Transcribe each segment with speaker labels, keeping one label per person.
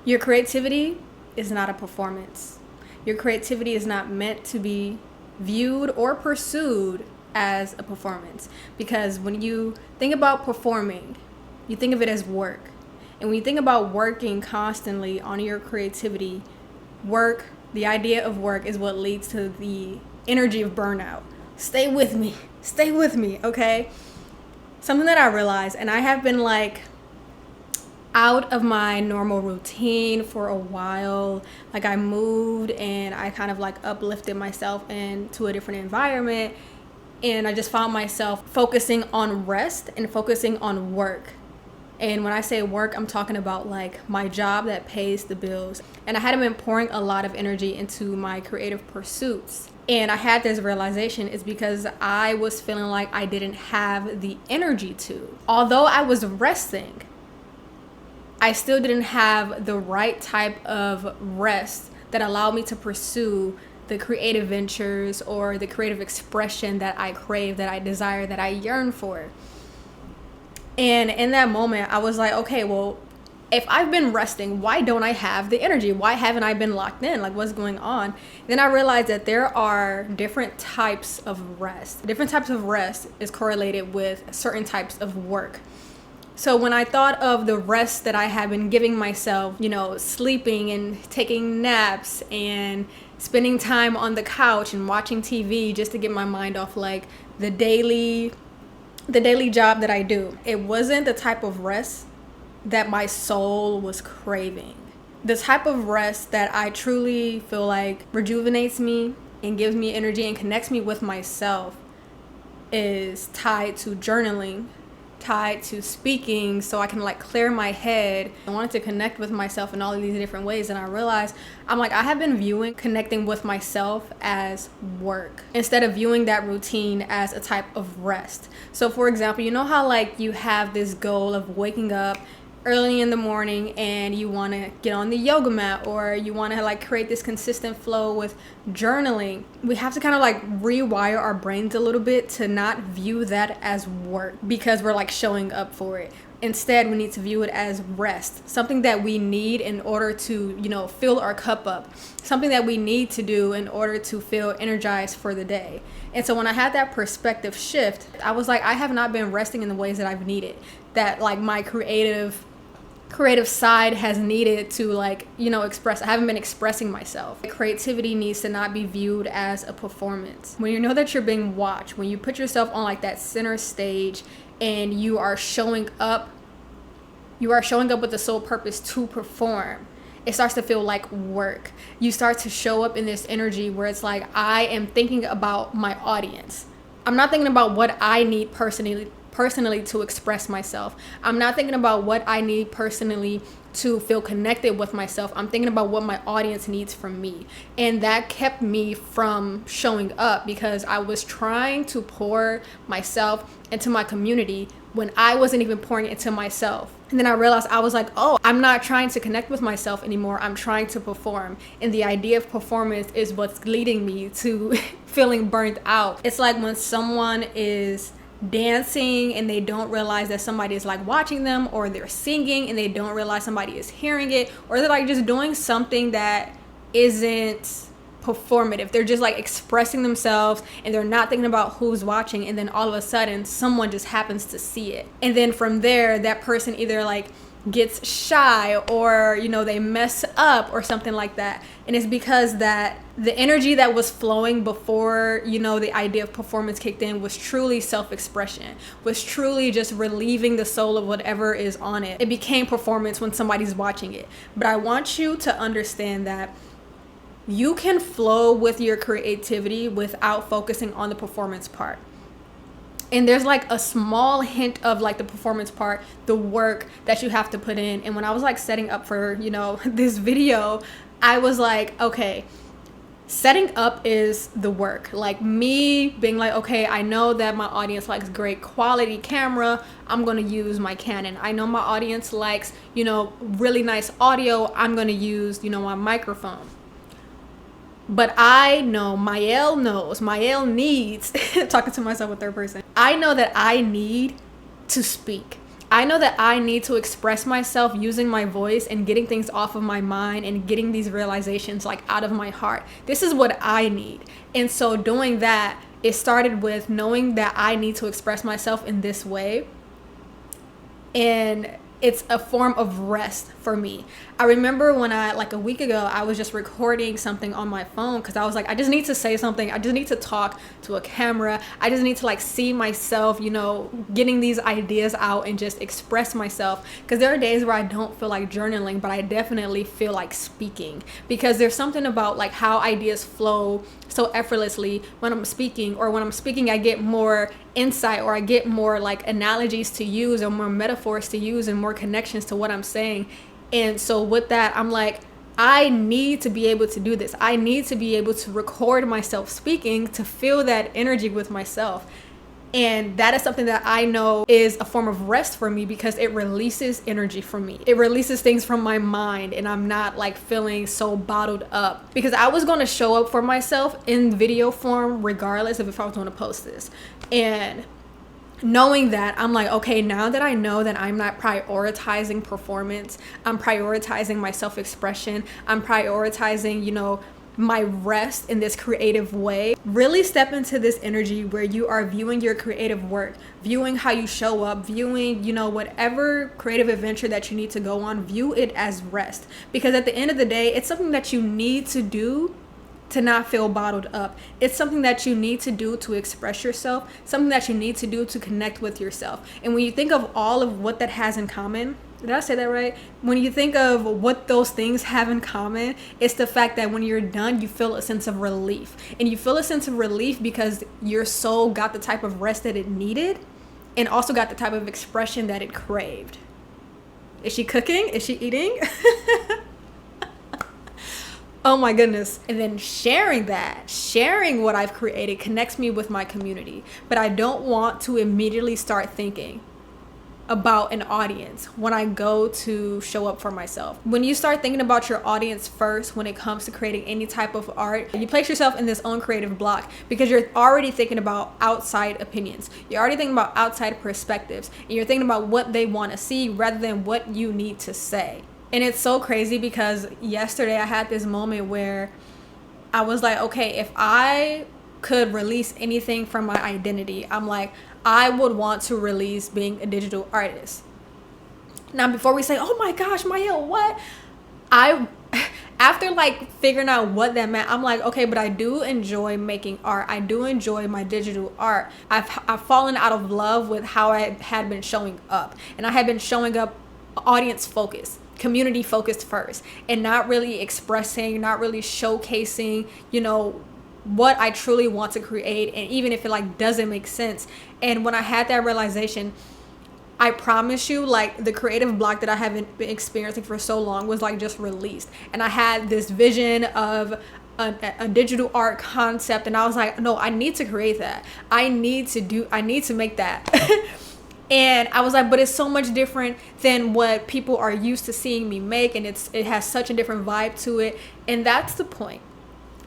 Speaker 1: Your creativity is not a performance. Your creativity is not meant to be viewed or pursued as a performance. Because when you think about performing, you think of it as work. And when you think about working constantly on your creativity, the idea of work is what leads to the energy of burnout. Stay with me, okay? Something that I realized, and I have been like out of my normal routine for a while. Like I moved and I kind of like uplifted myself into a different environment, and I just found myself focusing on rest and focusing on work. And when I say work, I'm talking about like my job that pays the bills. And I hadn't been pouring a lot of energy into my creative pursuits. And I had this realization is because I was feeling like I didn't have the energy to. Although I was resting, I still didn't have the right type of rest that allowed me to pursue the creative ventures or the creative expression that I crave, that I desire, that I yearn for. And in that moment, I was like, okay, well, if I've been resting, why don't I have the energy? Why haven't I been locked in? Like, what's going on? Then I realized that there are different types of rest. Different types of rest is correlated with certain types of work. So when I thought of the rest that I have been giving myself, sleeping and taking naps and spending time on the couch and watching TV just to get my mind off like the daily job that I do, it wasn't the type of rest that my soul was craving. The type of rest that I truly feel like rejuvenates me and gives me energy and connects me with myself is tied to journaling, tied to speaking, so I can like clear my head. I wanted to connect with myself in all of these different ways, and I realized I have been viewing connecting with myself as work instead of viewing that routine as a type of rest. So for example, you know how like you have this goal of waking up early in the morning and you want to get on the yoga mat, or you want to like create this consistent flow with journaling. We have to kind of like rewire our brains a little bit to not view that as work because we're like showing up for it. Instead, we need to view it as rest, something that we need in order to, fill our cup up, something that we need to do in order to feel energized for the day. And so when I had that perspective shift, I was like, I have not been resting in the ways that I've needed, that like my creative side has needed to express. I haven't been expressing myself. Creativity needs to not be viewed as a performance. When you know that you're being watched, when you put yourself on like that center stage and you are showing up with the sole purpose to perform, it starts to feel like work. You start to show up in this energy where it's like, I am thinking about my audience. I'm not thinking about what I need personally to express myself. I'm not thinking about what I need personally to feel connected with myself. I'm thinking about what my audience needs from me. And that kept me from showing up because I was trying to pour myself into my community when I wasn't even pouring into myself. And then I realized I was like, oh, I'm not trying to connect with myself anymore. I'm trying to perform. And the idea of performance is what's leading me to feeling burnt out. It's like when someone is dancing and they don't realize that somebody is like watching them, or they're singing and they don't realize somebody is hearing it, or they're like just doing something that isn't performative. They're just like expressing themselves and they're not thinking about who's watching, and then all of a sudden someone just happens to see it, and then from there that person either like gets shy or they mess up or something like that. And it's because that the energy that was flowing before the idea of performance kicked in was truly self-expression, was truly just relieving the soul of whatever is on it. It became performance when somebody's watching it. But I want you to understand that you can flow with your creativity without focusing on the performance part. And there's like a small hint of like the performance part, the work that you have to put in. And when I was like setting up for, this video, I was like, okay, setting up is the work. Like me being like, okay, I know that my audience likes great quality camera. I'm going to use my Canon. I know my audience likes, really nice audio. I'm going to use, my microphone. But I know, Mayel needs, talking to myself in third person, I know that I need to speak. I know that I need to express myself using my voice and getting things off of my mind and getting these realizations like out of my heart. This is what I need. And so doing that, it started with knowing that I need to express myself in this way. And it's a form of rest for me. I remember when like a week ago, I was just recording something on my phone because I was like, I just need to say something. I just need to talk to a camera. I just need to like see myself, you know, getting these ideas out and just express myself. Because there are days where I don't feel like journaling, but I definitely feel like speaking, because there's something about like how ideas flow so effortlessly when I'm speaking, or when I'm speaking, I get more insight, or I get more like analogies to use, or more metaphors to use, and more connections to what I'm saying. And so with that, I'm like, I need to be able to do this. I need to be able to record myself speaking to feel that energy with myself. And that is something that I know is a form of rest for me, because it releases energy from me. It releases things from my mind, and I'm not like feeling so bottled up, because I was going to show up for myself in video form regardless of if I was going to post this. And knowing that, I'm like, okay, now that I know that I'm not prioritizing performance, I'm prioritizing my self-expression, I'm prioritizing, you know, my rest in this creative way. Really step into this energy where you are viewing your creative work, viewing how you show up, viewing, you know, whatever creative adventure that you need to go on, view it as rest. Because at the end of the day, it's something that you need to do to not feel bottled up. It's something that you need to do to express yourself, something that you need to do to connect with yourself. And when you think of all of what that has in common, did I say that right? When you think of what those things have in common, it's the fact that when you're done, you feel a sense of relief. And you feel a sense of relief because your soul got the type of rest that it needed, and also got the type of expression that it craved. Is she cooking? Is she eating? Oh my goodness. And then sharing what I've created connects me with my community. But I don't want to immediately start thinking about an audience when I go to show up for myself. When you start thinking about your audience first when it comes to creating any type of art, you place yourself in this own creative block, because you're already thinking about outside opinions. You're already thinking about outside perspectives, and you're thinking about what they want to see rather than what you need to say. And it's so crazy, because yesterday I had this moment where I was like, okay, if I could release anything from my identity, I'm like, I would want to release being a digital artist. Now, before we say, oh my gosh, Mielle, what? After like figuring out what that meant, I'm like, okay, but I do enjoy making art. I do enjoy my digital art. I've fallen out of love with how I had been showing up. And I had been showing up audience focused, community focused first, and not really expressing, not really showcasing, you know, what I truly want to create, and even if it like doesn't make sense. And when I had that realization, I promise you, like, the creative block that I haven't been experiencing for so long was like just released. And I had this vision of a digital art concept, and I was like, no, I need to create that. I need to make that. And I was like, but it's so much different than what people are used to seeing me make, and it has such a different vibe to it. And that's the point.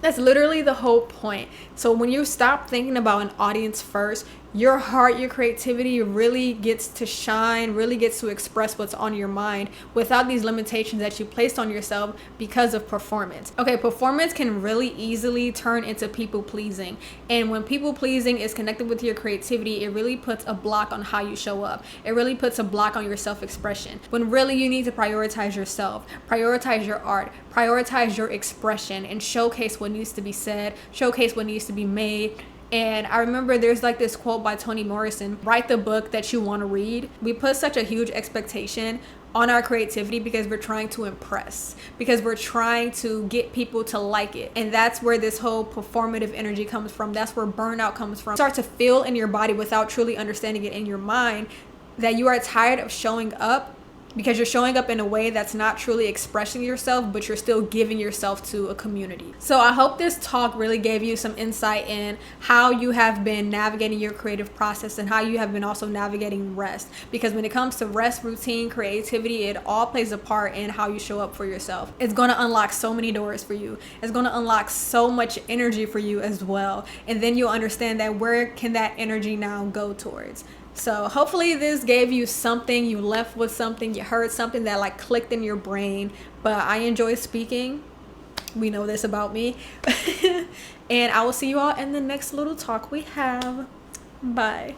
Speaker 1: That's literally the whole point. So when you stop thinking about an audience first, your heart, your creativity really gets to shine, really gets to express what's on your mind without these limitations that you placed on yourself because of performance. Okay, performance can really easily turn into people pleasing. And when people pleasing is connected with your creativity, it really puts a block on how you show up. It really puts a block on your self-expression. When really you need to prioritize yourself, prioritize your art, prioritize your expression, and showcase what needs to be said, showcase what needs to be made. And I remember there's like this quote by Toni Morrison: write the book that you want to read. We put such a huge expectation on our creativity because we're trying to impress, because we're trying to get people to like it. And that's where this whole performative energy comes from. That's where burnout comes from. Start to feel in your body without truly understanding it in your mind that you are tired of showing up, because you're showing up in a way that's not truly expressing yourself, but you're still giving yourself to a community. So I hope this talk really gave you some insight in how you have been navigating your creative process and how you have been also navigating rest. Because when it comes to rest, routine, creativity, it all plays a part in how you show up for yourself. It's going to unlock so many doors for you. It's going to unlock so much energy for you as well. And then you'll understand that where can that energy now go towards? So hopefully this gave you something, you left with something, you heard something that like clicked in your brain. But I enjoy speaking. We know this about me. And I will see you all in the next little talk we have. Bye.